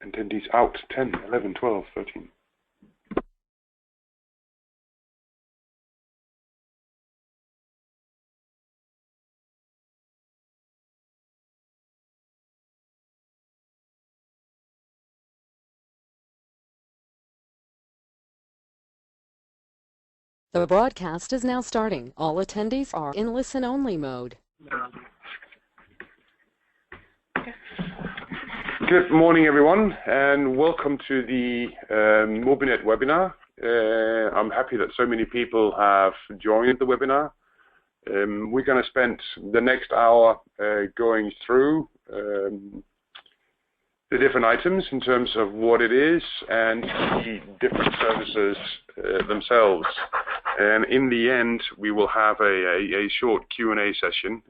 Attendees out 10, 11, 12, 13. The broadcast is now starting. All attendees are in listen-only mode. Good morning, everyone, and welcome to the MOBiNET webinar. I'm happy that so many people have joined the webinar. We're going to spend the next hour going through the different items in terms of what it is and the different services themselves. And in the end, we will have a short Q&A session.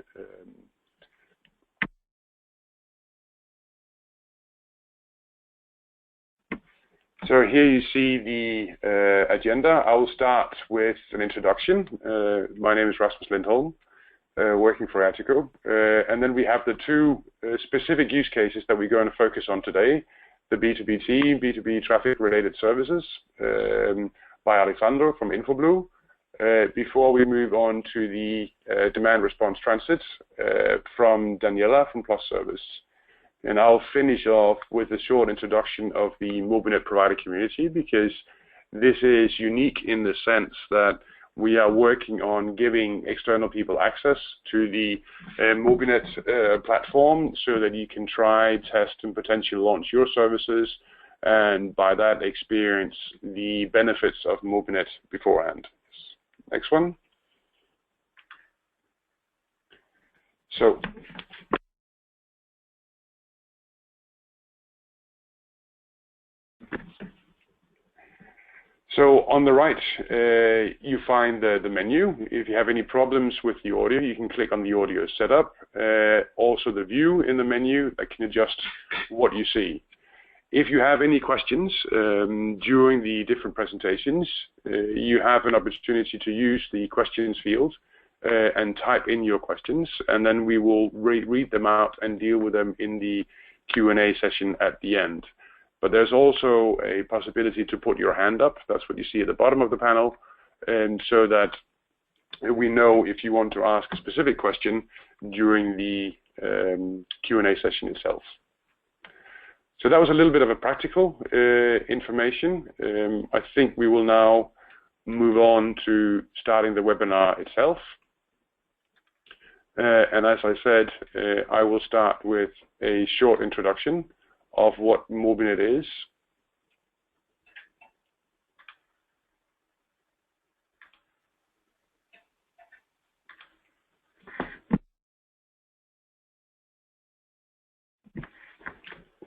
So here you see the agenda. I will start with an introduction. My name is Rasmus Lindholm, working for Attico. And then we have the two specific use cases that we're going to focus on today, the B2B B2B traffic-related services by Alexandro from InfoBlue, before we move on to the demand response transit from Daniela from Plus Service. And I'll finish off with a short introduction of the MOBiNET provider community, because this is unique in the sense that we are working on giving external people access to the MOBiNET platform so that you can try, test, and potentially launch your services, and by that experience the benefits of MOBiNET beforehand. Next one. So on the right, you find the menu. If you have any problems with the audio, you can click on the audio setup. Also the view in the menu that can adjust what you see. If you have any questions during the different presentations, you have an opportunity to use the questions field and type in your questions, and then we will read them out and deal with them in the Q&A session at the end. But there's also a possibility to put your hand up. That's what you see at the bottom of the panel, and so that we know if you want to ask a specific question during the Q&A session itself. So that was a little bit of a practical information. I think we will now move on to starting the webinar itself. And as I said, I will start with a short introduction of what MOBiNET is.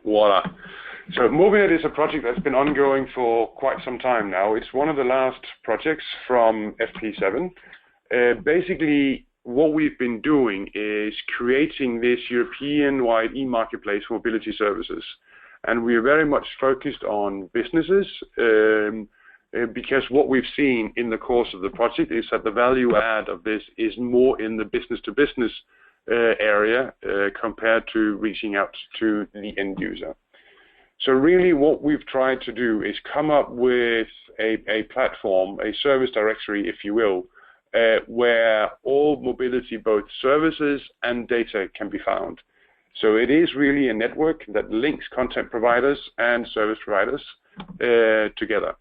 Voila. So MOBiNET is a project that's been ongoing for quite some time now. It's one of the last projects from FP7. Basically, what we've been doing is creating this European-wide e-marketplace for mobility services. And we are very much focused on businesses because what we've seen in the course of the project is that the value add of this is more in the business-to-business area compared to reaching out to the end user. So really what we've tried to do is come up with a platform, a service directory, if you will, where all mobility, both services and data, can be found. So it is really a network that links content providers and service providers together.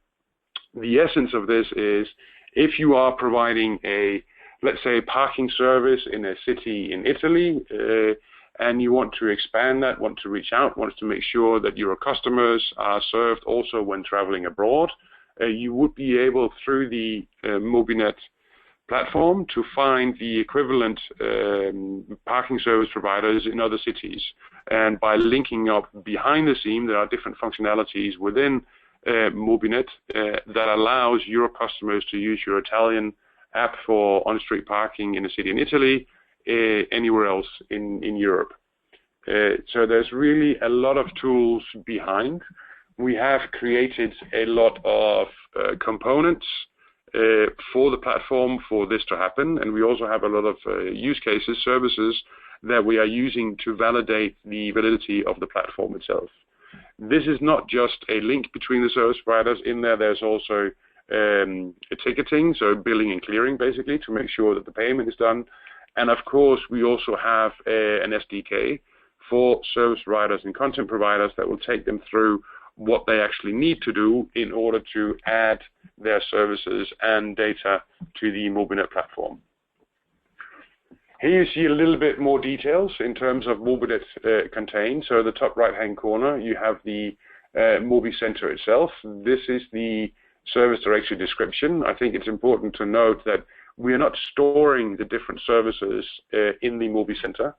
The essence of this is if you are providing a, let's say, parking service in a city in Italy, and you want to expand that, want to reach out, want to make sure that your customers are served also when traveling abroad, you would be able, through the MOBiNET platform, to find the equivalent parking service providers in other cities. And by linking up behind the scene, there are different functionalities within MOBiNET that allows your customers to use your Italian app for on-street parking in a city in Italy, anywhere else in Europe. So there's really a lot of tools behind. We have created a lot of components for the platform for this to happen, and we also have a lot of use cases, services that we are using to validate the validity of the platform itself. This is not just a link between the service providers. In there, there's also a ticketing, so billing and clearing, basically, to make sure that the payment is done. And of course, we also have an SDK for service providers and content providers that will take them through what they actually need to do in order to add their services and data to the MOBiNET platform. Here you see a little bit more details in terms of MOBiNET contained. So the top right-hand corner, you have the MOBiCenter itself. This is the service directory description. I think it's important to note that we are not storing the different services in the MOBiCenter.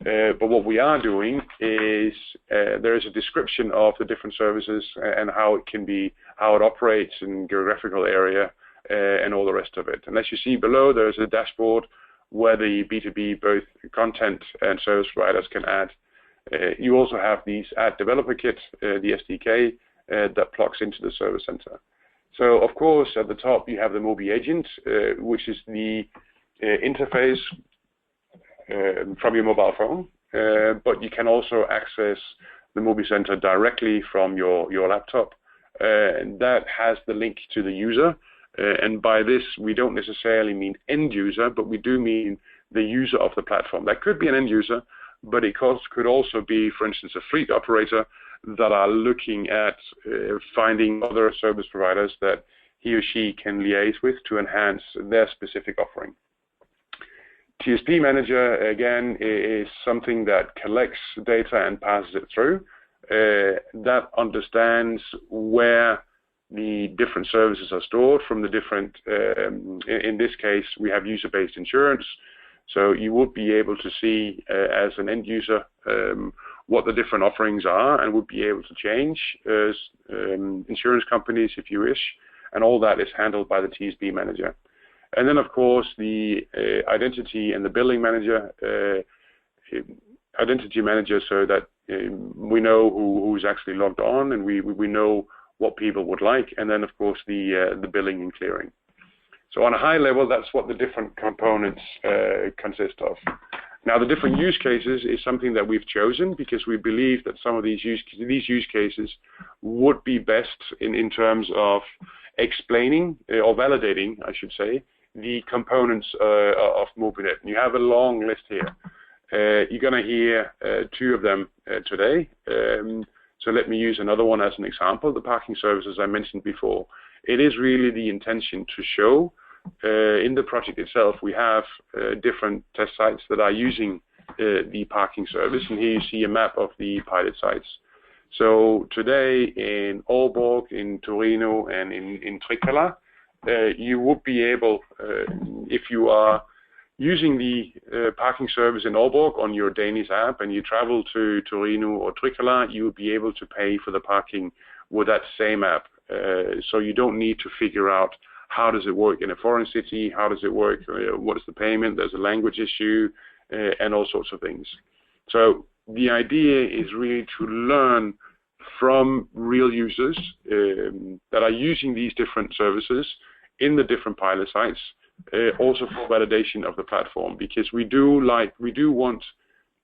But what we are doing is there is a description of the different services and how it operates in geographical area and all the rest of it. And as you see below, there's a dashboard where the B2B, both content and service providers, can add. You also have these add developer kits, the SDK, that plugs into the service center. So of course, at the top you have the Mobi agent, which is the interface from your mobile phone, but you can also access the MOBiCenter directly from your laptop, and that has the link to the user. And by this, we don't necessarily mean end user, but we do mean the user of the platform. That could be an end user, but it could also be, for instance, a fleet operator that are looking at finding other service providers that he or she can liaise with to enhance their specific offering. TSP Manager, again, is something that collects data and passes it through. That understands where the different services are stored from the different, in this case, we have user-based insurance. So you would be able to see, as an end user, what the different offerings are, and would be able to change insurance companies if you wish. And all that is handled by the TSP Manager. And then, of course, the identity and the billing manager, identity manager, so that we know who's actually logged on, and we know what people would like. And then, of course, the billing and clearing. So on a high level, that's what the different components consist of. Now, the different use cases is something that we've chosen because we believe that some of these use cases would be best in terms of explaining or validating, I should say, the components of MOBiNET. And you have a long list here. You're going to hear two of them today. So let me use another one as an example, the parking services I mentioned before. It is really the intention to show in the project itself, we have different test sites that are using the parking service. And here you see a map of the pilot sites. So today in Aalborg, in Torino, and in Trikala, you would be able, if you are using the parking service in Aalborg on your Danish app and you travel to Torino or Trikala, you would be able to pay for the parking with that same app. So you don't need to figure out how does it work in a foreign city, how does it work, what is the payment, there's a language issue, and all sorts of things. So the idea is really to learn from real users that are using these different services in the different pilot sites, also for validation of the platform, because we do want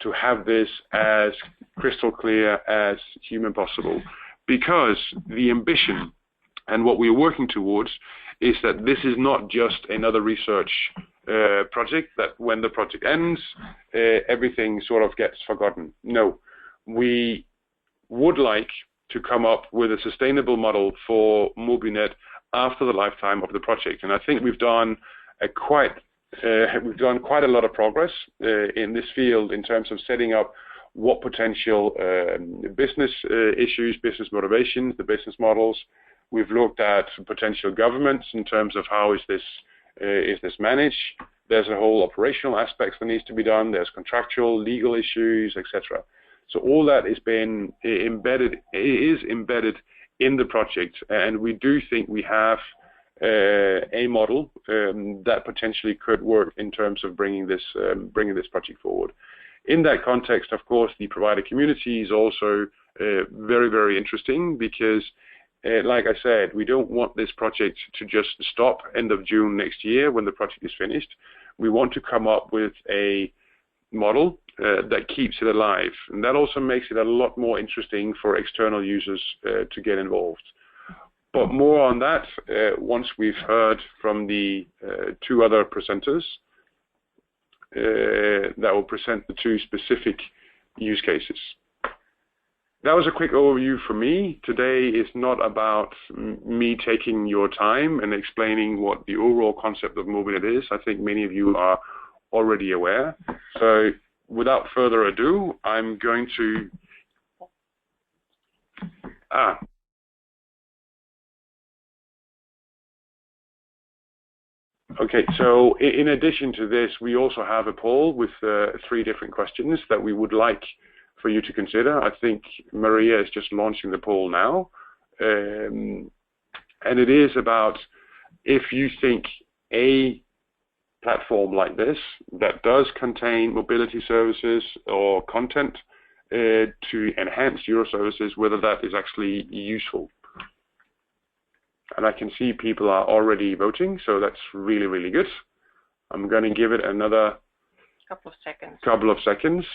to have this as crystal clear as human possible, because the ambition and what we're working towards is that this is not just another research project that when the project ends, everything sort of gets forgotten. No, we would like to come up with a sustainable model for MOBiNET after the lifetime of the project. And I think we've done quite a lot of progress in this field in terms of setting up what potential business issues, business motivations, the business models. We've looked at potential governments in terms of how is this managed. There's a whole operational aspects that needs to be done. There's contractual, legal issues, etc. So all that is embedded in the project, and we do think we have a model that potentially could work in terms of bringing this project forward. In that context, of course, the provider community is also very, very interesting because, like I said, we don't want this project to just stop end of June next year when the project is finished. We want to come up with a model that keeps it alive. And that also makes it a lot more interesting for external users to get involved. But more on that once we've heard from the two other presenters that will present the two specific use cases. That was a quick overview for me. Today is not about me taking your time and explaining what the overall concept of MOBiNET is. I think many of you are already aware. So without further ado, I'm going to... Okay, so in addition to this, we also have a poll with 3 different questions that we would like for you to consider. I think Maria is just launching the poll now. And it is about if you think a platform like this that does contain mobility services or content to enhance your services, whether that is actually useful. And I can see people are already voting, so that's really, really good. I'm going to give it another couple of seconds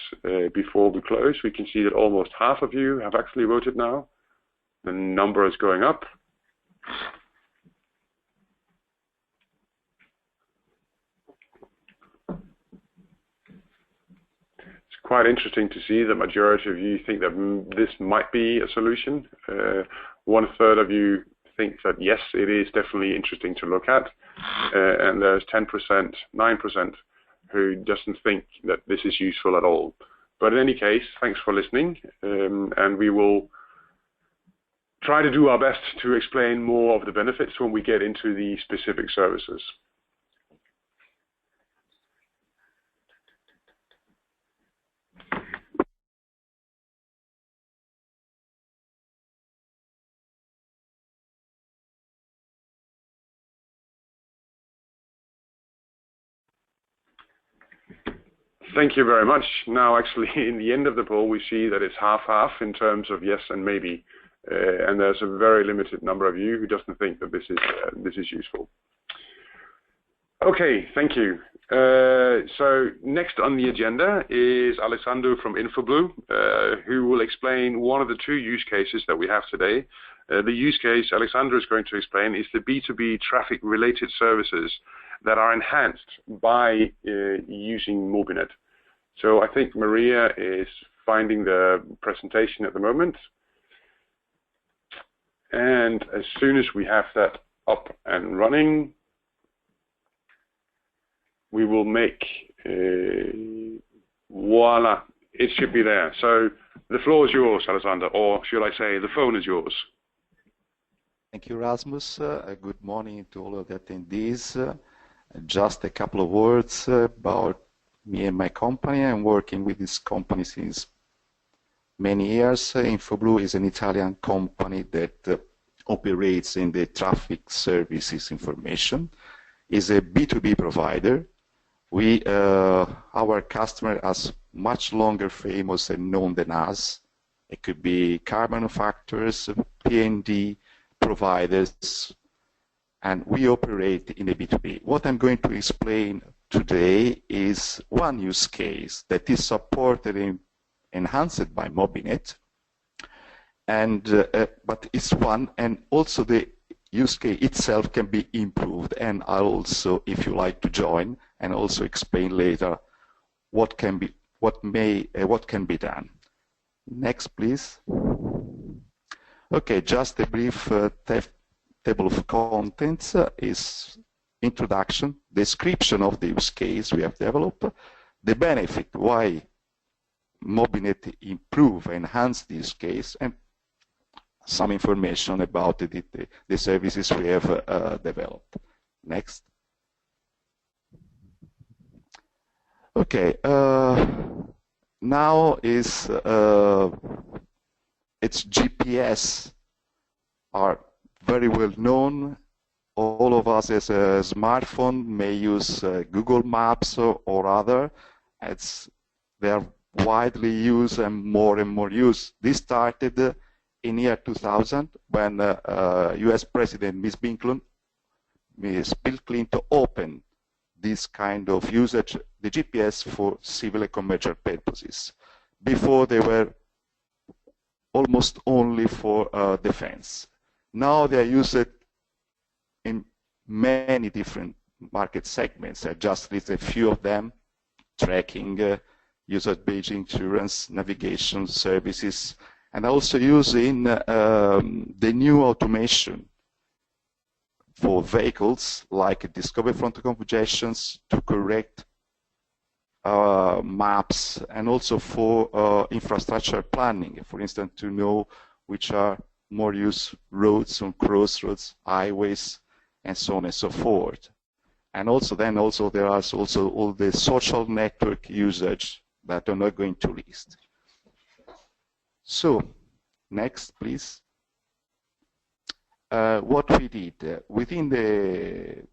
before we close. We can see that almost half of you have actually voted now. The number is going up. It's quite interesting to see the majority of you think that this might be a solution. 1/3 of you think that yes, it is definitely interesting to look at. And there's 10%, 9% who doesn't think that this is useful at all. But in any case, thanks for listening, and we will try to do our best to explain more of the benefits when we get into the specific services. Thank you very much. Now, actually, in the end of the poll, we see that it's half-half in terms of yes and maybe, and there's a very limited number of you who doesn't think that this is useful. Okay, thank you. So next on the agenda is Alessandro from InfoBlue, who will explain one of the 2 use cases that we have today. The use case Alessandro is going to explain is the B2B traffic-related services that are enhanced by using MOBiNET. So I think Maria is finding the presentation at the moment. And as soon as we have that up and running, we will make, voila, it should be there. So the floor is yours, Alessandro, or should I say the phone is yours. Thank you, Rasmus. Good morning to all of the attendees. Just a couple of words about me and my company. I'm working with this company since many years. InfoBlue is an Italian company that operates in the traffic services information. Is a B2B provider. Our customer is much longer famous and known than us. It could be car manufacturers, P&D providers, and we operate in a B2B. What I'm going to explain today is one use case that is supported and enhanced by MOBiNET, and but it's one, and also the use case itself can be improved. And I'll also, if you like to join, and also explain later what can be done. Next, please. Okay, just a brief table of contents is introduction, description of the use case we have developed, the benefit, why MOBiNET improve, enhance the use case, and some information about the services we have developed. Next. Okay, now is its GPS are very well known. All of us as a smartphone may use Google Maps or other. They are widely used and more used. This started in year 2000 when US President Miss Bill Clinton opened this kind of usage, the GPS for civil and commercial purposes. Before they were almost only for defense. Now they are used in many different market segments. I just list a few of them: tracking, user-based insurance, navigation services, and also use in the new automation for vehicles like discover front congestions to correct maps, and also for infrastructure planning, for instance, to know which are more used roads on crossroads, highways, and so on and so forth. And also there are also all the social network usage that I'm not going to list. So next, please. What we did within the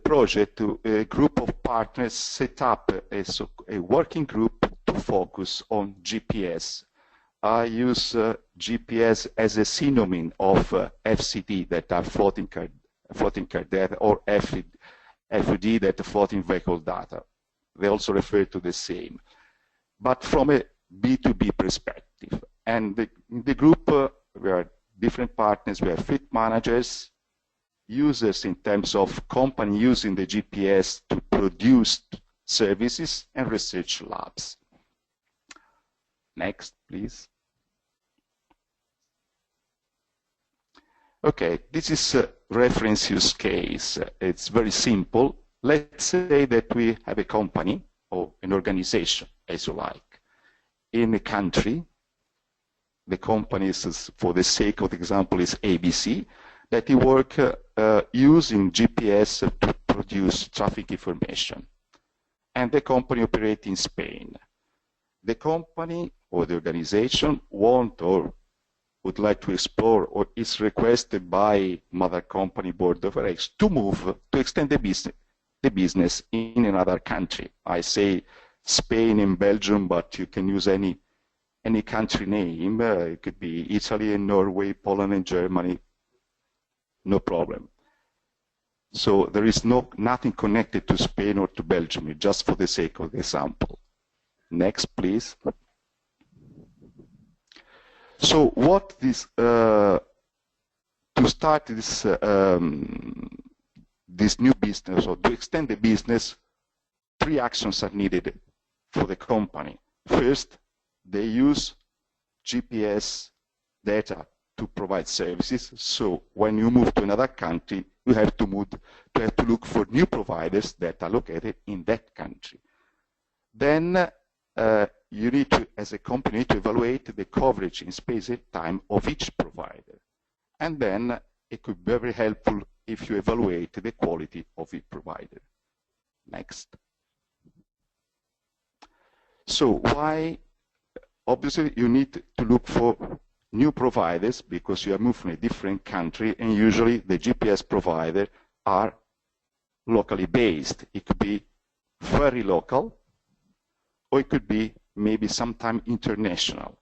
project, a group of partners set up a working group to focus on GPS. I use GPS as a synonym of FCD, that are floating car data, or FUD, that are floating vehicle data. They also refer to the same, but from a B2B perspective. And in the group, we are different partners. We have fleet managers, users in terms of company using the GPS to produce services, and research labs. Next, please. Okay, this is a reference use case. It's very simple. Let's say that we have a company or an organization, as you like, in a country. The company is, for the sake of the example, is ABC, that they work using GPS to produce traffic information. And the company operates in Spain. The company or the organization want or would like to explore, or is requested by mother company board of directors to move, to extend the business in another country. I say Spain and Belgium, but you can use any country name. It could be Italy and Norway, Poland and Germany, no problem. So there is nothing connected to Spain or to Belgium, just for the sake of the example. Next, please. So what this, to start this, this new business, or to extend the business, 3 actions are needed for the company. First, they use GPS data to provide services. So when you move to another country, you have to look for new providers that are located in that country. Then you need to, as a company, to evaluate the coverage in space and time of each provider. And then it could be very helpful if you evaluate the quality of each provider. Next. So why? Obviously, you need to look for new providers because you are moving from a different country, and usually the GPS provider are locally based. It could be very local, or it could be maybe sometime international.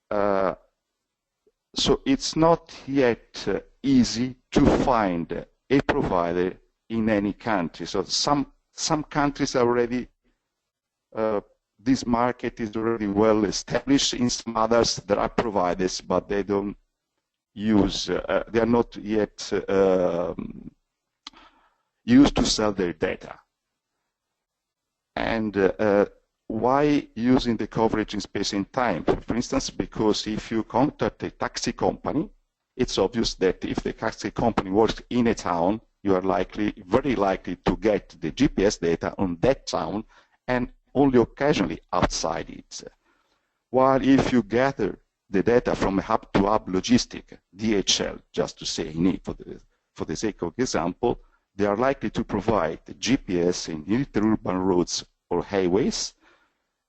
So it's not yet easy to find a provider in any country. So some countries are already, this market is already well established. In some others, there are providers, but they don't use, they are not yet used to sell their data. And why using the coverage in space and time? For instance, because if you contact a taxi company, it's obvious that if the taxi company works in a town, you are very likely to get the GPS data on that town and only occasionally outside it. While if you gather the data from a hub-to-hub logistic, DHL, just to say for the sake of example, they are likely to provide GPS in interurban roads or highways,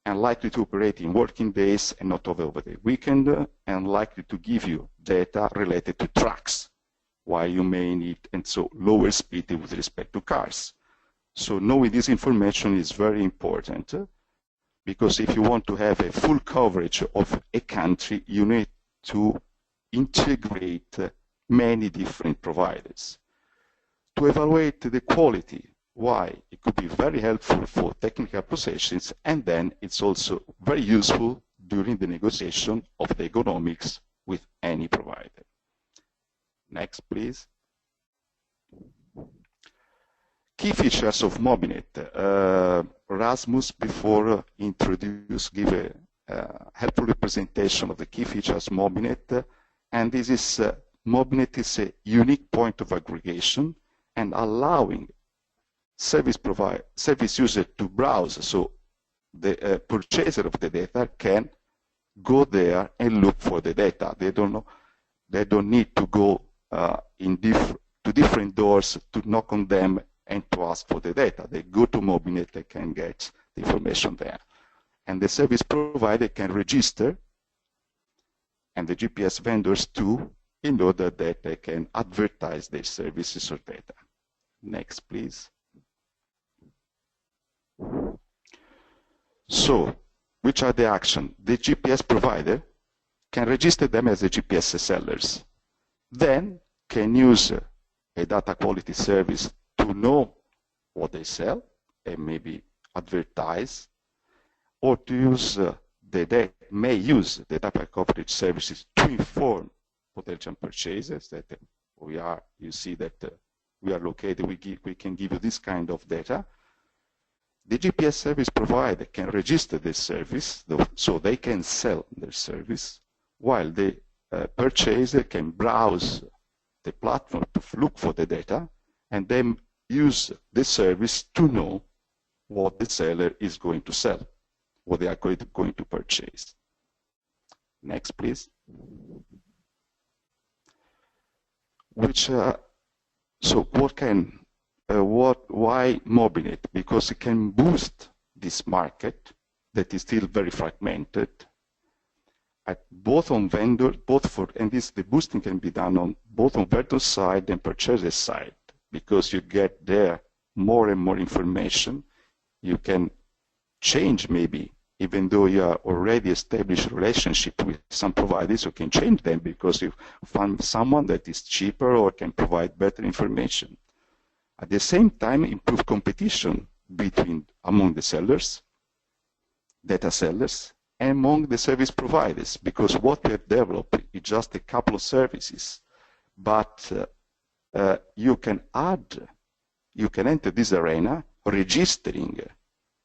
and likely to operate in working days and not over the weekend, and likely to give you data related to trucks, while you may need, and so lower speed with respect to cars. So knowing this information is very important, because if you want to have a full coverage of a country, you need to integrate many different providers. To evaluate the quality Why? It could be very helpful for technical processions, and then it's also very useful during the negotiation of the economics with any provider. Next, please. Key features of MOBiNET. Rasmus before give a helpful representation of the key features of MOBiNET, and this is MOBiNET is a unique point of aggregation and allowing service user to browse, so the purchaser of the data can go there and look for the data. They don't need to go to different doors to knock on them and to ask for the data. They go to MOBiNET, they can get the information there. And the service provider can register, and the GPS vendors too, in order that they can advertise their services or data. Next, please. So, which are the actions? The GPS provider can register them as a GPS sellers. Then can use a data quality service to know what they sell and maybe advertise, or to use may use the data coverage services to inform potential purchasers that you see that we are located, we can give you this kind of data. The GPS service provider can register this service, so they can sell their service, while the purchaser can browse the platform to look for the data, and then use the service to know what the seller is going to sell, what they are going to purchase. Next, please. So why MOBiNET? Because it can boost this market that is still very fragmented, the boosting can be done both on vendor side and purchaser side, because you get there more and more information. You can change maybe, even though you are already established a relationship with some providers, you can change them because you find someone that is cheaper or can provide better information. At the same time, improve competition among the sellers, data sellers, and among the service providers, because what we have developed is just a couple of services, but you can enter this arena registering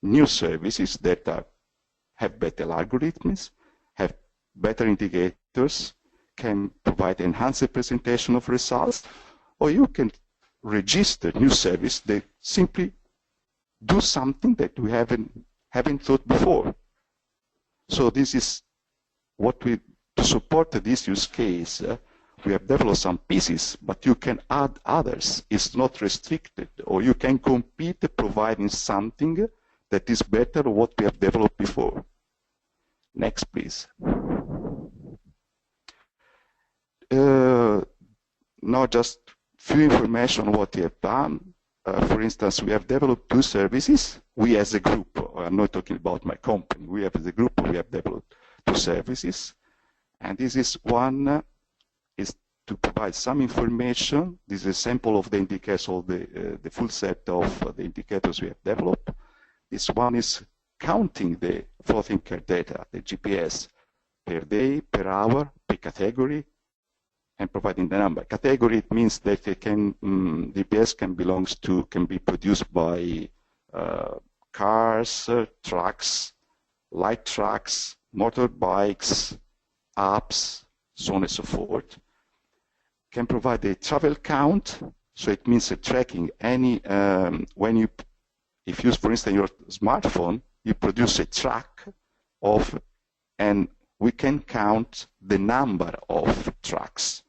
new services that have better algorithms, have better indicators, can provide enhanced representation of results, or you can register new service that simply do something that we haven't thought before. So this is what to support this use case. We have developed some pieces, but you can add others. It's not restricted, or you can compete providing something that is better than what we have developed before. Next, please. Now just few information on what we have done. For instance, we have developed two services. We as a group, I'm not talking about my company, we as a group, we have developed two services. And this is one is to provide some information. This is a sample of the indicators, of the full set of the indicators we have developed. This one is counting the floating care data, the GPS, per day, per hour, per category, and providing the number. Category, it means that it can, GPS can be produced by cars, trucks, light trucks, motorbikes, apps, so on and so forth. Can provide a travel count, so it means tracking any, if you use, for instance, your smartphone, you produce a track of, and we can count the number of tracks,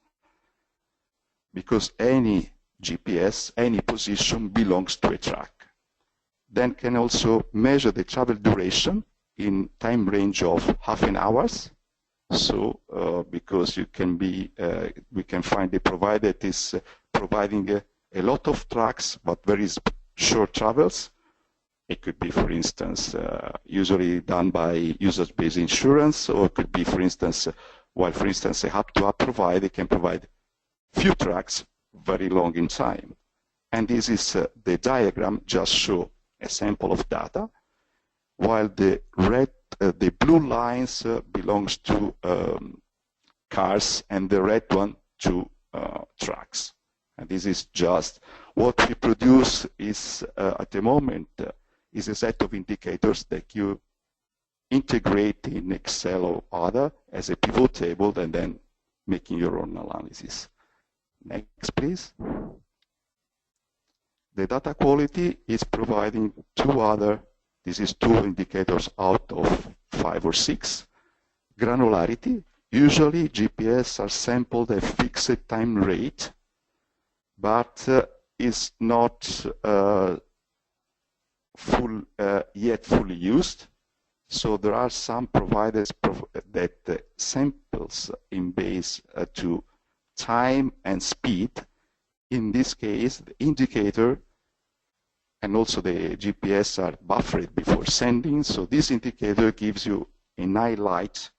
because any GPS, any position belongs to a track. Then can also measure the travel duration in time range of half an hour. So because you can be, we can find a provider that is providing a lot of tracks but very short travels. It could be, for instance, usually done by users-based insurance, or it could be, for instance, while, for instance, a hub-to-hub provider can provide few tracks very long in time. And this is the diagram just show a sample of data, while the blue lines belongs to cars and the red one to trucks. And this is just what we produce is at the moment is a set of indicators that you integrate in Excel or other as a pivot table and then making your own analysis. Next, please. The data quality is providing this is 2 indicators out of 5 or 6. Granularity, usually GPS are sampled at fixed time rate, but is not yet fully used. So there are some providers that samples in base to time and speed. In this case, the indicator and also the GPS are buffered before sending. So this indicator gives you an highlight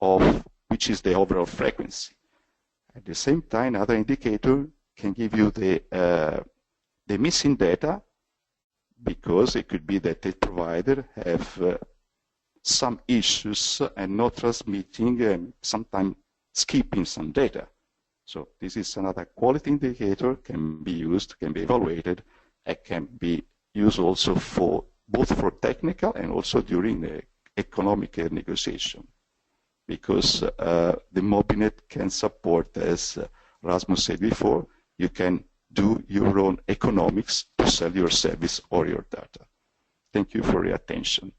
of which is the overall frequency. At the same time, another indicator can give you the missing data, because it could be that the provider have some issues and not transmitting and sometimes skipping some data. So this is another quality indicator, can be used, can be evaluated, and can be used also for both for technical and also during the economic negotiation. Because the MOBiNET can support, as Rasmus said before, you can do your own economics to sell your service or your data. Thank you for your attention.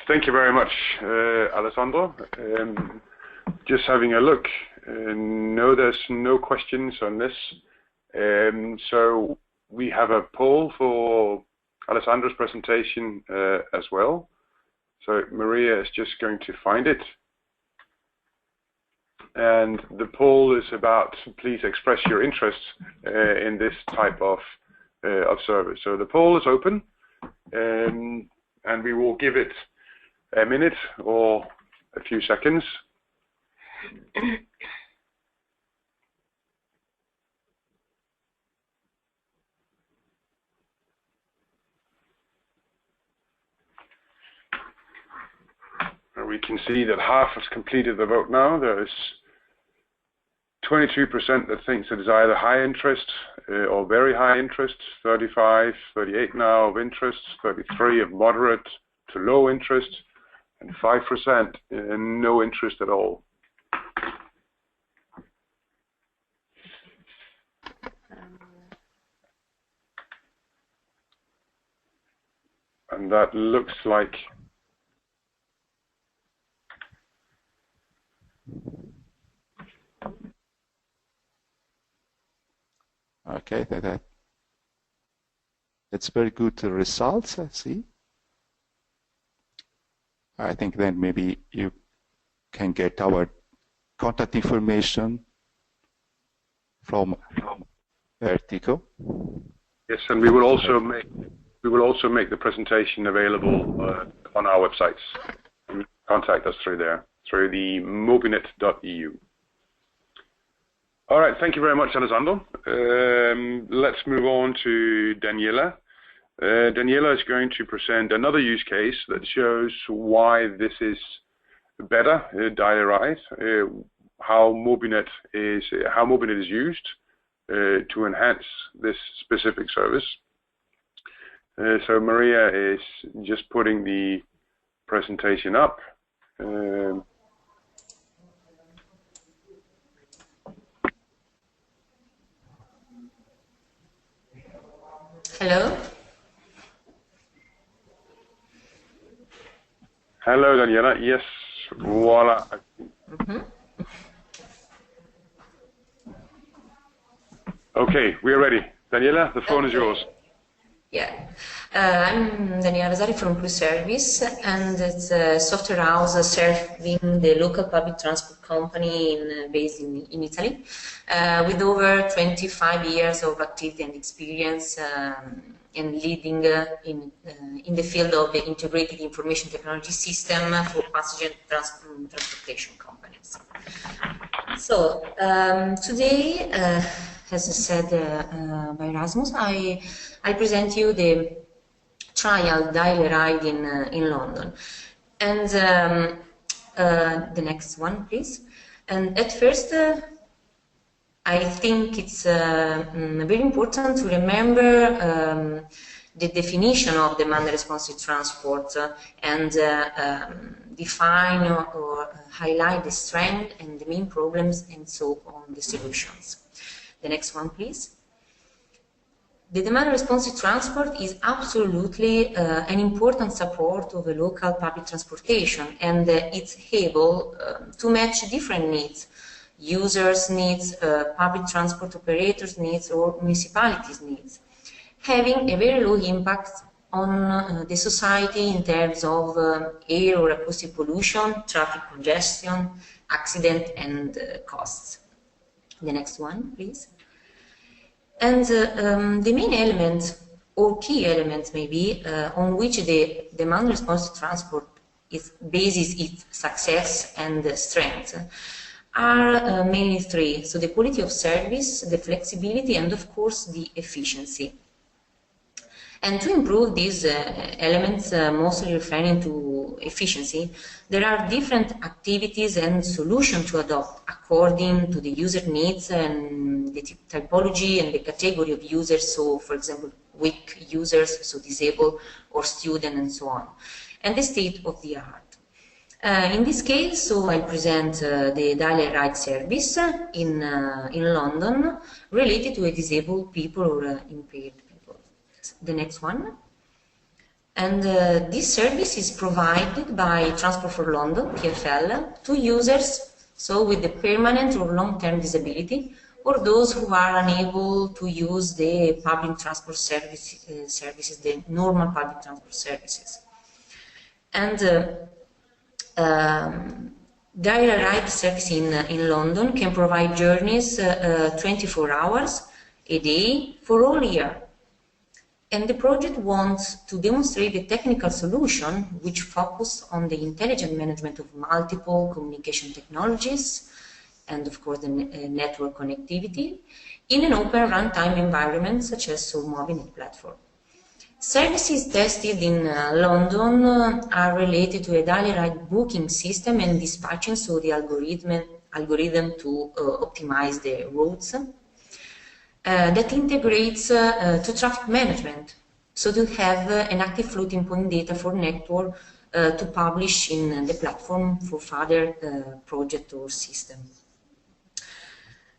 Thank you very much, Alessandro. Just having a look. No, there's no questions on this. So we have a poll for Alessandro's presentation as well. So Maria is just going to find it. And the poll is about, please express your interest in this type of service. So the poll is open, and we will give it a minute or a few seconds. And we can see that half has completed the vote now. There is 22% that thinks it is either high interest or very high interest, 35, 38 now of interest, 33 of moderate to low interest, and 5% no interest at all. And that looks like okay, that's very good results, I see. I think then maybe you can get our contact information from Vertigo. Yes, and we will also make the presentation available on our websites. And contact us through there, through the MOBiNET.eu. All right, thank you very much, Alessandro. Let's move on to Daniela. Daniela is going to present another use case that shows why this is better, diarise, how MOBiNET is used to enhance this specific service. So Maria is just putting the presentation up. Hello. Hello, Daniela. Yes, voila. Okay, we are ready. Daniela, the phone is yours. Yeah, I'm Daniela Vasari from Blue Service, and it's a software house serving the local public transport company based in Italy, with over 25 years of activity and experience and leading in the field of the integrated information technology system for passenger transportation companies. So today, as I said by Erasmus, I present you the trial daily ride in London, and the next one, please. And at first, I think it's very important to remember the definition of demand-responsive transport and define or highlight the strength and the main problems and so on the solutions. The next one, please. The demand-responsive transport is absolutely an important support of a local public transportation, and it's able to match different needs: users' needs, public transport operators' needs, or municipalities' needs, having a very low impact on the society in terms of air or acoustic pollution, traffic congestion, accident, and costs. The next one, please. And the main element, or key element maybe, on which the demand-responsive transport bases its success and strength are mainly three. So the quality of service, the flexibility, and of course the efficiency. And to improve these elements, mostly referring to efficiency, there are different activities and solutions to adopt according to the user needs and the typology and the category of users. So, for example, weak users, so disabled, or student, and so on, and the state of the art. In this case, so I present the daily ride service in London related to a disabled people or impaired people. The next one. And this service is provided by Transport for London, TfL, to users so with the permanent or long-term disability, or those who are unable to use the public transport services, the normal public transport services. And daily ride service in London can provide journeys 24 hours a day for all year. And the project wants to demonstrate the technical solution which focus on the intelligent management of multiple communication technologies and of course the network connectivity in an open runtime environment such as the MOBiNET platform. Services tested in London are related to a daily ride booking system and dispatching, so the algorithm to optimize the routes. That integrates to traffic management, so to have an active floating point data for network to publish in the platform for further project or system.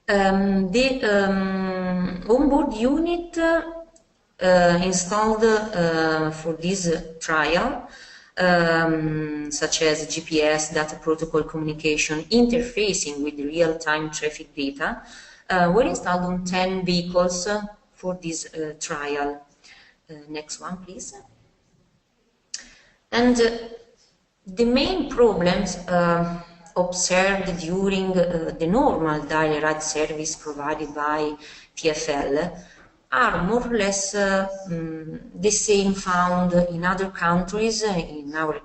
The onboard unit installed for this trial, such as GPS, data protocol communication, interfacing with the real-time traffic data, were installed on 10 vehicles for this trial. Next one, please. And the main problems observed during the normal daily ride service provided by TfL are more or less the same found in other countries, in our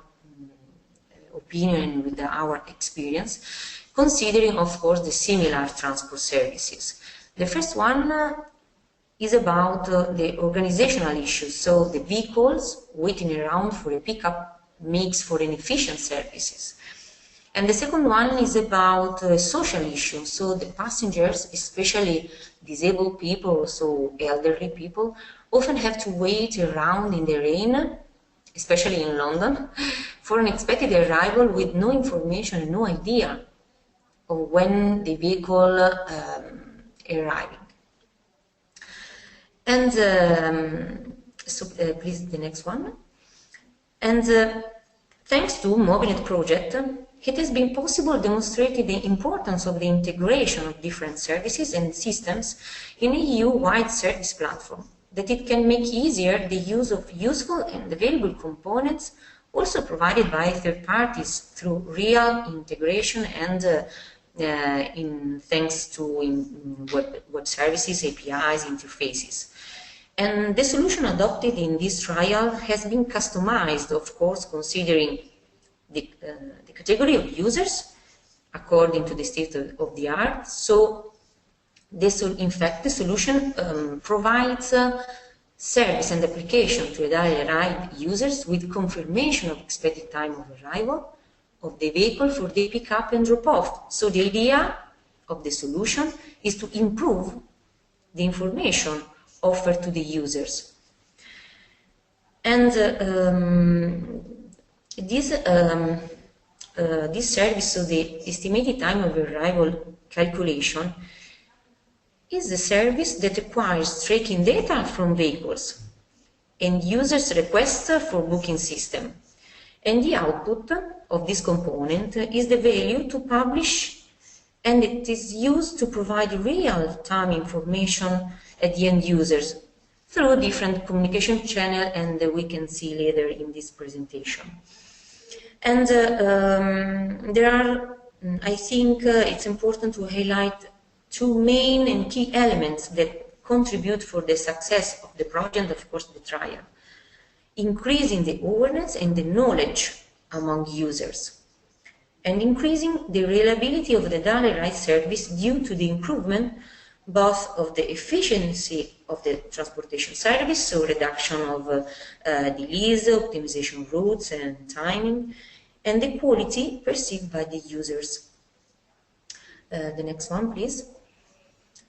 opinion and with our experience, considering, of course, the similar transport services. The first one is about the organizational issues, so the vehicles waiting around for a pickup makes for inefficient services. And the second one is about social issues, so the passengers, especially disabled people, so elderly people, often have to wait around in the rain, especially in London, for an expected arrival with no information and no idea of when the vehicle arriving. And please, the next one. And thanks to MOBiNET project, it has been possible to demonstrate the importance of the integration of different services and systems in a EU-wide service platform, that it can make easier the use of useful and available components also provided by third parties through real integration and thanks to web services, APIs, interfaces. And the solution adopted in this trial has been customized, of course, considering the category of users according to the state of the art. So, in fact, the solution provides service and application to the daily ride users with confirmation of expected time of arrival of the vehicle for the pick-up and drop-off. So the idea of the solution is to improve the information offered to the users. And this service, so the estimated time of arrival calculation, is the service that requires tracking data from vehicles and users' requests for booking system. And the output of this component is the value to publish, and it is used to provide real-time information at the end users through different communication channels, and we can see later in this presentation. And there are, I think it's important to highlight two main and key elements that contribute for the success of the project, of course, the trial. Increasing the awareness and the knowledge among users, and increasing the reliability of the daily ride service due to the improvement both of the efficiency of the transportation service, so reduction of delays, optimization of routes and timing, and the quality perceived by the users. The next one, please.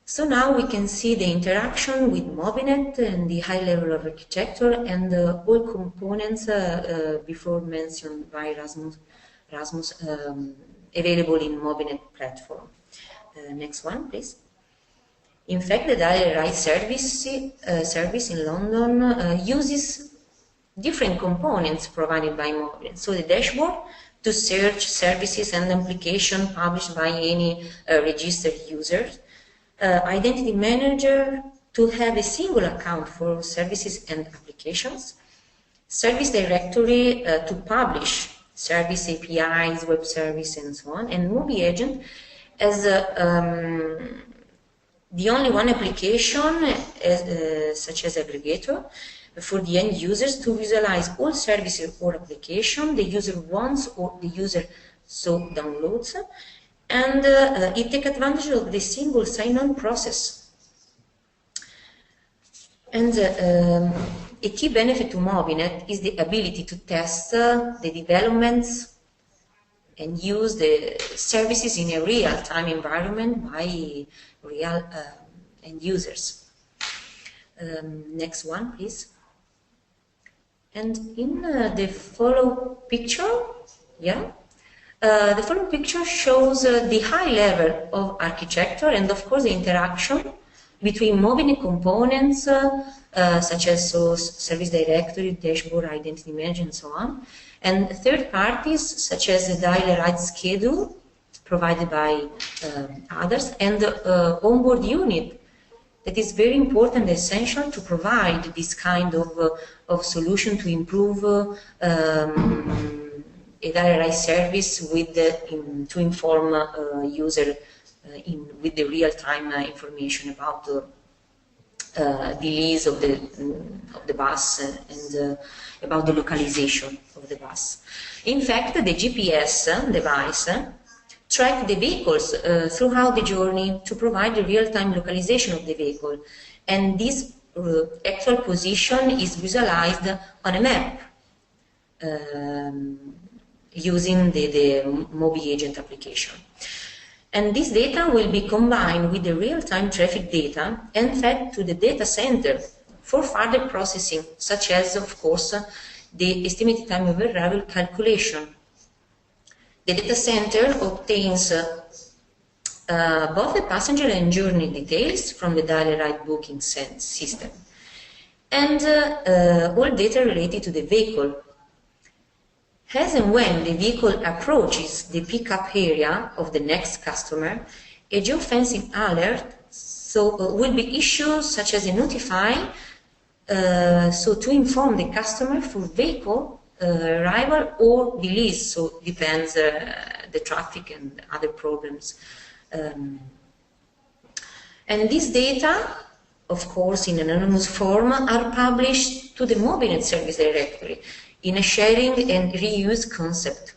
So now we can see the interaction with MOBiNET and the high level of architecture and all components before mentioned by Rasmus available in MOBiNET platform. Next one, please. In fact, the daily ride service in London uses different components provided by MOBiNET. So the dashboard to search services and applications published by any registered users. Identity manager to have a single account for services and applications. Service directory to publish service APIs, web service, and so on. And Movie Agent as the only one application, such as aggregator, for the end users to visualize all services or application the user wants or the user so downloads, and it takes advantage of the single sign-on process. And a key benefit to MOBiNET is the ability to test the developments and use the services in a real-time environment by real end users. Next one, please. And in the follow picture, the following picture shows the high level of architecture and, of course, the interaction between MOBiNET components, such as service directory, dashboard, identity manager, and so on, and third parties, such as the daily ride schedule provided by others, and the onboard unit that is very important and essential to provide this kind of solution to improve a daily ride service with to inform user with the real-time information about delays of the bus and about the localization of the bus. In fact, the GPS device track the vehicles throughout the journey to provide the real-time localization of the vehicle, and this actual position is visualized on a map using the Movie Agent application. And this data will be combined with the real-time traffic data and fed to the data center for further processing, such as, of course, the estimated time of arrival calculation. The data center obtains both the passenger and journey details from the daily ride booking system and all data related to the vehicle. As and when the vehicle approaches the pickup area of the next customer, a geofencing alert will be issued, such as a notify, to inform the customer for vehicle arrival or delays, so depends the traffic and other problems. And these data, of course, in anonymous form, are published to the MOBiNET service directory in a sharing and reuse concept.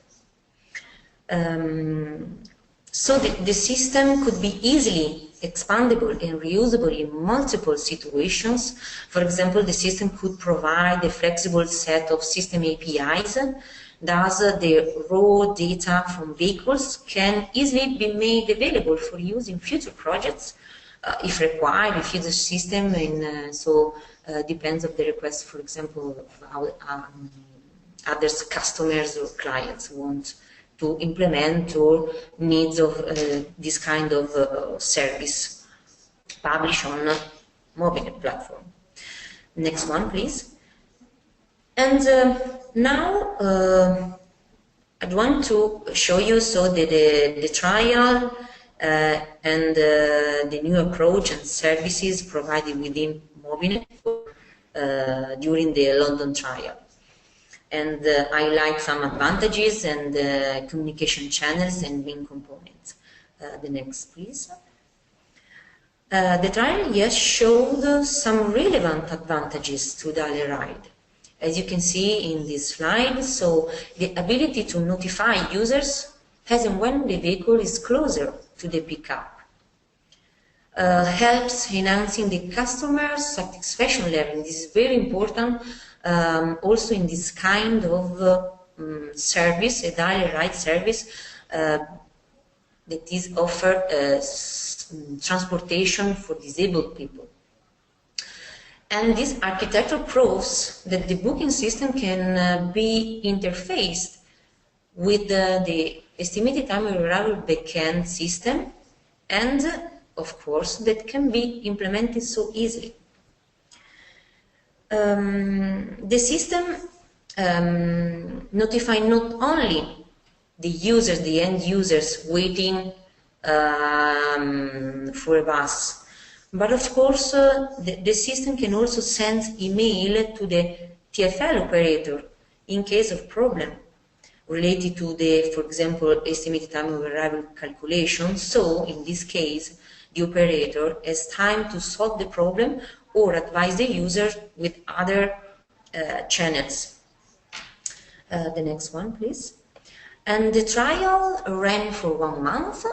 So the system could be easily expandable and reusable in multiple situations. For example, the system could provide a flexible set of system APIs. Thus, the raw data from vehicles can easily be made available for use in future projects if required, if the system, and depends on the request, for example, of how others, customers or clients want to implement or needs of this kind of service published on MOBiNET platform. Next one, please. And now I'd want to show you the trial and the new approach and services provided within MOBiNET during the London trial, and highlight some advantages and communication channels and main components. The next, please. The trial, yes, showed some relevant advantages to daily ride. As you can see in this slide, so the ability to notify users as and when the vehicle is closer to the pickup helps enhancing the customer satisfaction level. This is very important also in this kind of service, a daily ride service that is offered transportation for disabled people. And this architecture proves that the booking system can be interfaced with the estimated time of arrival backend system, and of course that can be implemented so easily. The system notify not only the users, the end users waiting for a bus, but of course the system can also send email to the TfL operator in case of problem related to the, for example, estimated time of arrival calculation. So in this case, the operator has time to solve the problem or advise the user with other channels. The next one, please. And the trial ran for 1 month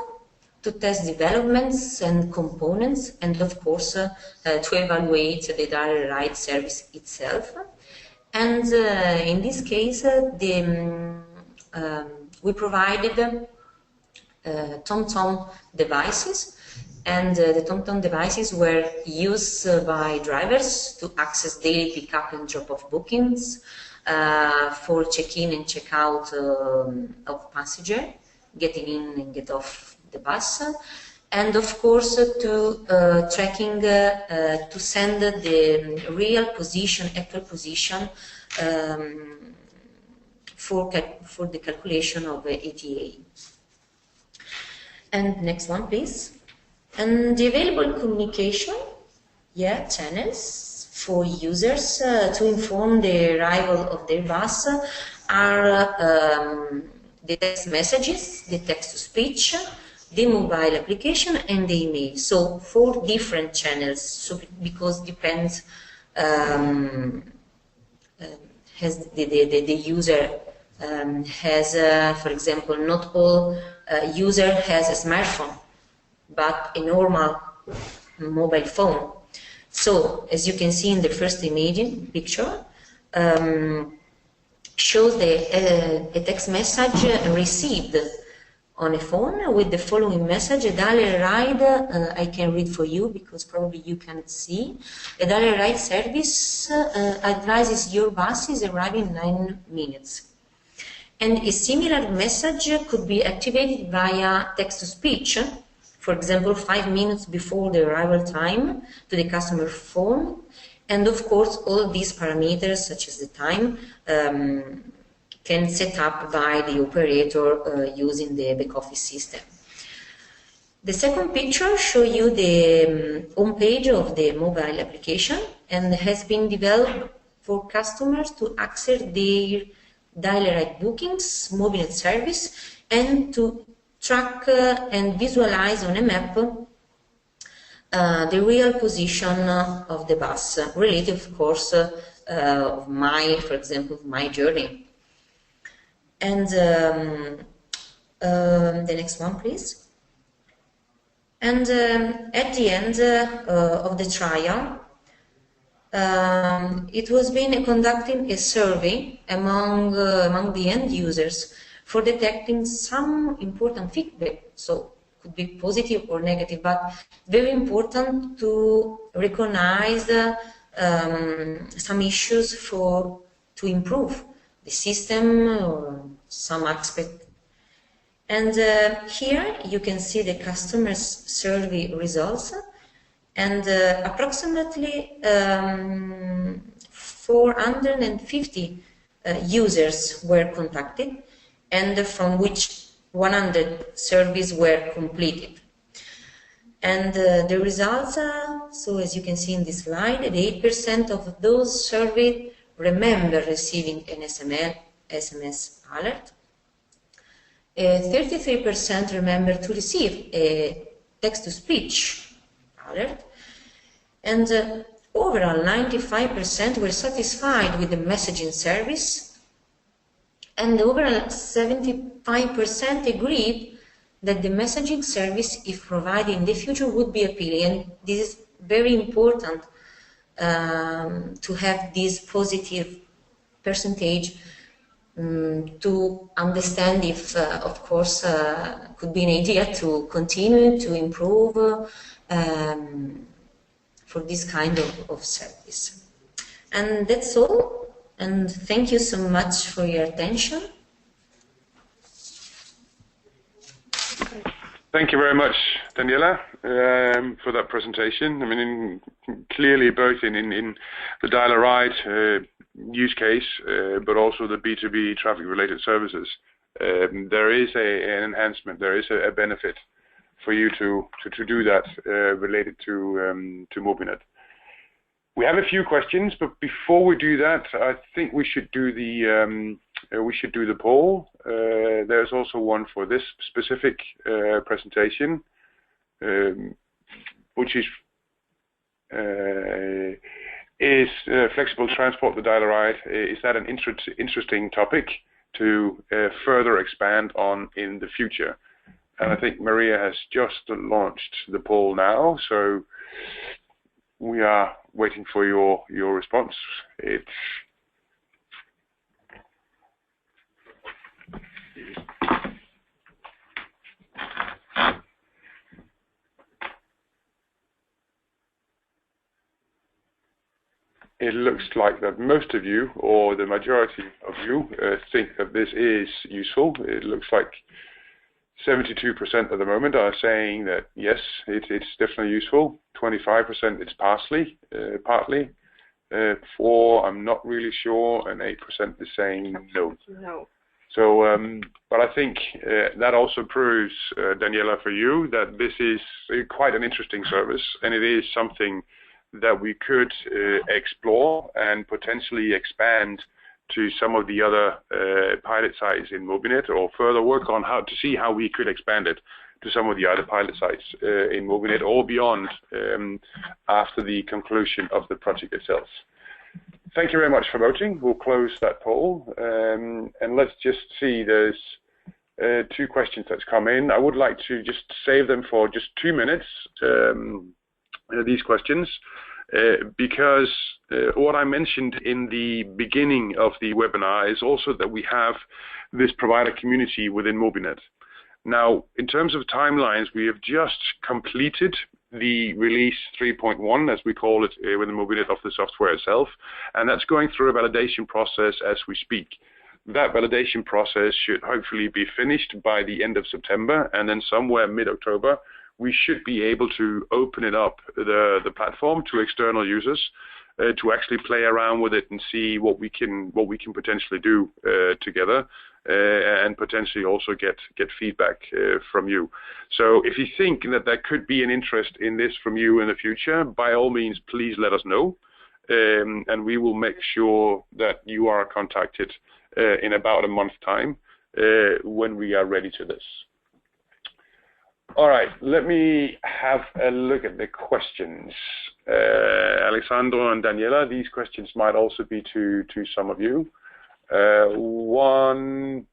to test developments and components, and of course to evaluate the daily ride service itself. And in this case, we provided TomTom devices, and the TomTom devices were used by drivers to access daily pickup and drop-off bookings, for check-in and check-out of passenger, getting in and get off the bus, and of course to tracking, to send the real position, actual position for the calculation of ETA. And next one, please. And the available communication, channels for users to inform the arrival of their bus are the text messages, the text-to-speech, the mobile application, and the email. So 4 different channels. So because depends, has the user has, for example, not all user has a smartphone, but a normal mobile phone. So as you can see in the first image picture, shows a text message received on a phone with the following message: a daily ride, I can read for you because probably you can't see. A daily ride service advises your bus is arriving in 9 minutes. And a similar message could be activated via text-to-speech, for example, 5 minutes before the arrival time to the customer phone. And of course, all these parameters, such as the time, can set up by the operator using the back office system. The second picture shows you the home page of the mobile application, and has been developed for customers to access their daily ride bookings, MOBiNET service, and to track and visualize on a map the real position of the bus, related, of course, of for example, my journey. And the next one, please. And at the end of the trial, it was been conducting a survey among the end users for detecting some important feedback. So could be positive or negative, but very important to recognize some issues to improve the system or some aspect. And here you can see the customers' survey results, and approximately 450 users were contacted, and from which 100 surveys were completed. And the results, so as you can see in this slide, 8% of those surveyed remember receiving an SMS alert. 33% remember to receive a text-to-speech alert, and overall 95% were satisfied with the messaging service, and overall 75% agreed that the messaging service, if provided in the future, would be appealing. And this is very important to have this positive percentage to understand if, of course, could be an idea to continue to improve for this kind of service. And that's all, and thank you so much for your attention. Thank you very much, Daniela, for that presentation. I mean, clearly both in the dial-a-ride use case, but also the B2B traffic-related services, there is an enhancement, there is a benefit for you to do that related to MOBiNET. We have a few questions, but before we do that, I think we should do the poll. There's also one for this specific presentation, which is flexible transport, the dial-a-ride. Is that an interesting topic to further expand on in the future? And I think Maria has just launched the poll now, so we are waiting for your response. It looks like that most of you, or the majority of you, think that this is useful. It looks like 72% at the moment are saying that yes, it's definitely useful. 25% it's partly. 4% I'm not really sure, and 8% is saying no. No. So, but I think that also proves, Daniela, for you that this is quite an interesting service, and it is something that we could explore and potentially expand to some of the other pilot sites in MOBiNET, or further work on how to see how we could expand it to some of the other pilot sites in MOBiNET or beyond after the conclusion of the project itself. Thank you very much for voting. We'll close that poll, and let's just see. There's 2 questions that's come in. I would like to just save them for just 2 minutes, these questions, because what I mentioned in the beginning of the webinar is also that we have this provider community within MOBiNET. Now, in terms of timelines, we have just completed the release 3.1, as we call it within MOBiNET, of the software itself, and that's going through a validation process as we speak. That validation process should hopefully be finished by the end of September, and then somewhere mid-October, we should be able to open it up, the platform, to external users to actually play around with it and see what we can potentially do together, and potentially also get feedback from you. So if you think that there could be an interest in this from you in the future, by all means, please let us know, and we will make sure that you are contacted in about a month's time when we are ready to this. All right, let me have a look at the questions. Alexandro and Daniela, these questions might also be to some of you. One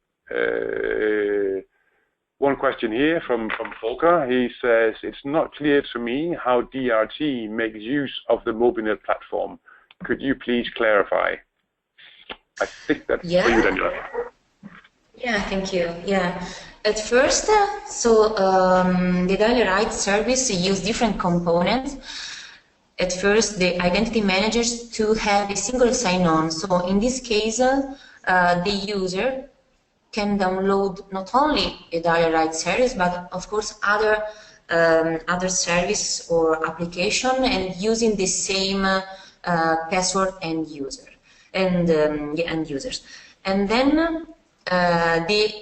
one question here from Volker. He says, it's not clear to me how DRT makes use of the MOBiNET platform. Could you please clarify? I think that's for you, Daniela. Yeah, thank you. Yeah. At first, the daily write service use different components. At first, the identity managers to have a single sign-on. So in this case, the user can download not only a daily write service, but of course other service or application, and using the same password and user and end users. And then the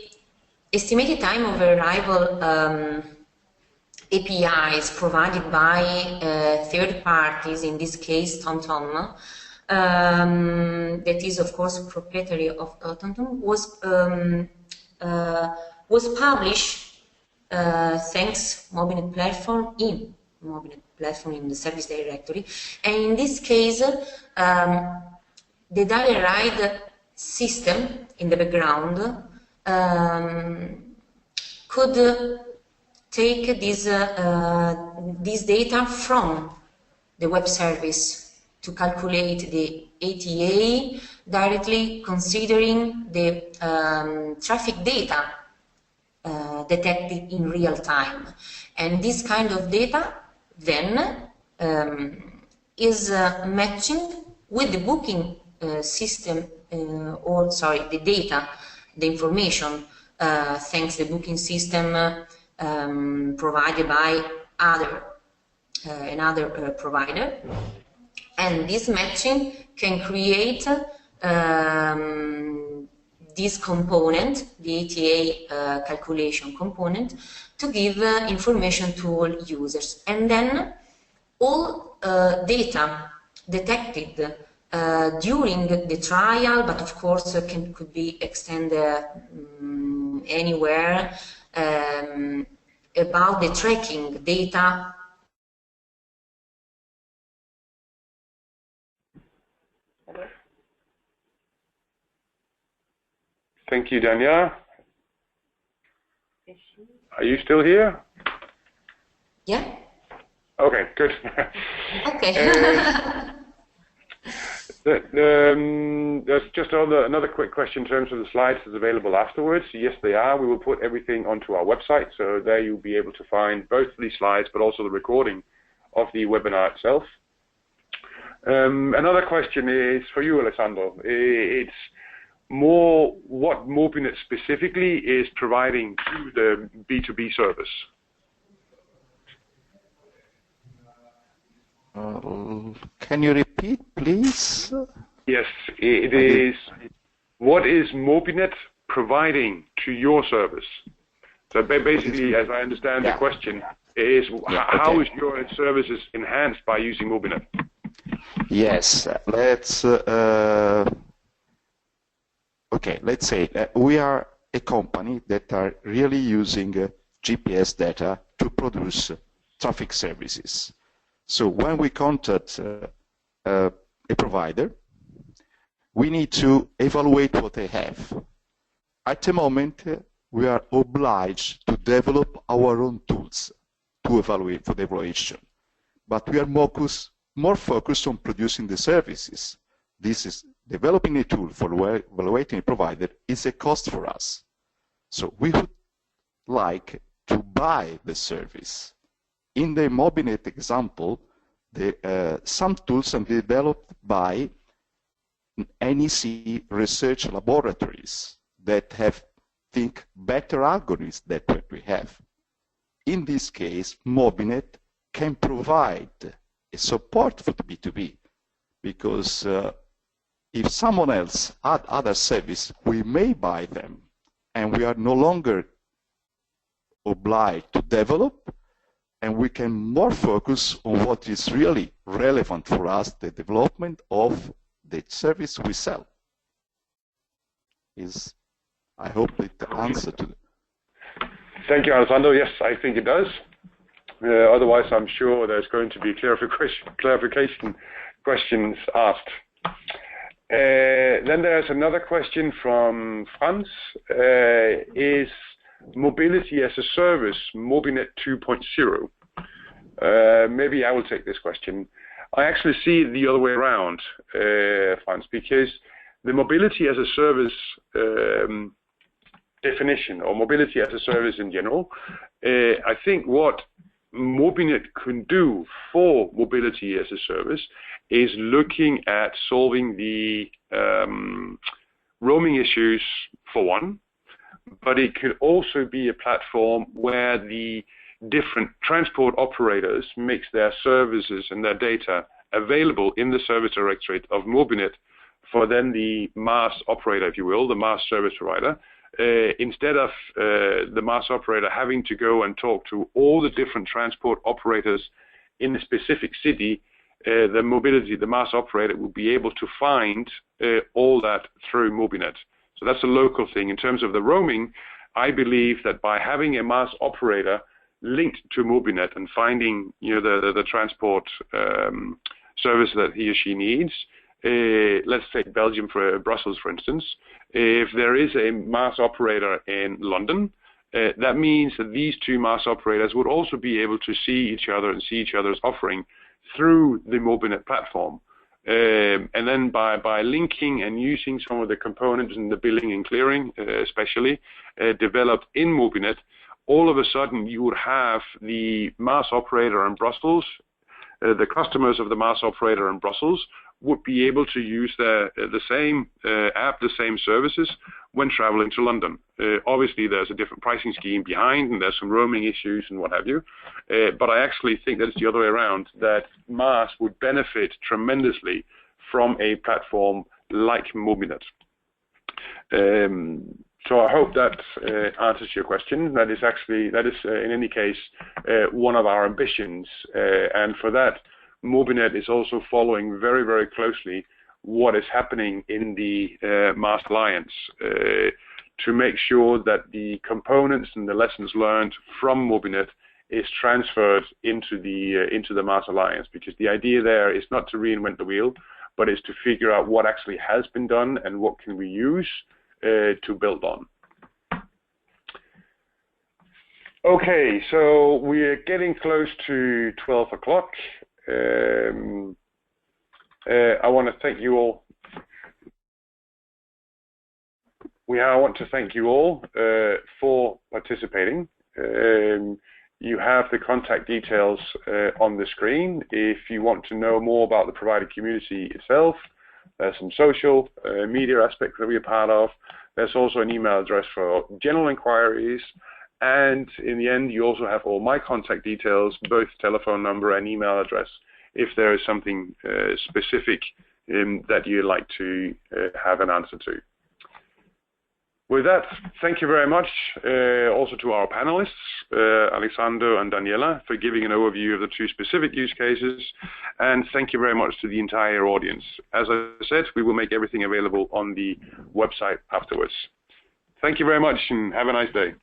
estimated time of arrival APIs provided by third parties, in this case TomTom, that is of course proprietary of TomTom, was published thanks MOBiNET platform in the service directory, and in this case the daily write system in the background could take this data from the web service to calculate the ATA directly, considering the traffic data detected in real time. And this kind of data then is matching with the booking system, the data, the information, thanks to the booking system provided by another provider. And this matching can create this component, the ATA calculation component, to give information to all users. And then all data detected during the trial, but of course could be extended anywhere, about the tracking data. Thank you, Daniela. Are you still here? Yeah. Okay, good. Okay. There's just another quick question in terms of the slides that's available afterwards. Yes, they are. We will put everything onto our website, so there you'll be able to find both these slides, but also the recording of the webinar itself. Another question is for you, Alessandro. It's more what MOBiNET specifically is providing to the B2B service. Can you repeat, please? Yes, it is. What is MOBiNET providing to your service? So basically, as I understand the question, is how is your services enhanced by using MOBiNET? Yes, let's say we are a company that are really using GPS data to produce traffic services. So when we contact a provider, we need to evaluate what they have. At the moment, we are obliged to develop our own tools to evaluate for the evaluation, but we are more focused on producing the services. This is developing a tool for evaluating a provider is a cost for us. So we would like to buy the service. In the MOBiNET example, some tools are developed by NEC research laboratories that think better algorithms than what we have. In this case, MOBiNET can provide a support for the B2B, because if someone else add other service, we may buy them, and we are no longer obliged to develop, and we can more focus on what is really relevant for us, the development of the service we sell. I hope it answered to that. Thank you, Alessandro. Yes, I think it does. Otherwise, I'm sure there's going to be clarification questions asked. Then there's another question from Franz. Is mobility as a service, MOBiNET 2.0. Maybe I will take this question. I actually see it the other way around, Franz, because the mobility as a service definition, or mobility as a service in general, I think what MOBiNET can do for mobility as a service is looking at solving the roaming issues for one, but it could also be a platform where the different transport operators makes their services and their data available in the service directorate of MOBiNET for then the mass operator, if you will, the mass service provider, instead of the mass operator having to go and talk to all the different transport operators in a specific city. The mass operator will be able to find all that through MOBiNET. So that's a local thing. In terms of the roaming, I believe that by having a mass operator linked to MOBiNET and finding the transport service that he or she needs, let's take Belgium for Brussels, for instance. If there is a mass operator in London, that means that these two mass operators would also be able to see each other and see each other's offering through the MOBiNET platform. And then by linking and using some of the components in the billing and clearing, especially developed in MOBiNET, all of a sudden you would have the mass operator in Brussels, the customers of the mass operator in Brussels would be able to use the same app, the same services when traveling to London. Obviously, there's a different pricing scheme behind, and there's some roaming issues and what have you. But I actually think that it's the other way around, that mass would benefit tremendously from a platform like MOBiNET. So I hope that answers your question. That is in any case one of our ambitions, and for that, MOBiNET is also following very, very closely what is happening in the Mass Alliance to make sure that the components and the lessons learned from MOBiNET is transferred into the Mass Alliance, because the idea there is not to reinvent the wheel, but is to figure out what actually has been done and what can we use to build on. Okay, so we're getting close to 12 o'clock. I want to thank you all. I want to thank you all for participating. You have the contact details on the screen. If you want to know more about the provider community itself, there's some social media aspects that we're part of. There's also an email address for general inquiries. And in the end, you also have all my contact details, both telephone number and email address, if there is something specific that you'd like to have an answer to. With that, thank you very much also to our panelists, Alexander and Daniela, for giving an overview of the two specific use cases. And thank you very much to the entire audience. As I said, we will make everything available on the website afterwards. Thank you very much and have a nice day.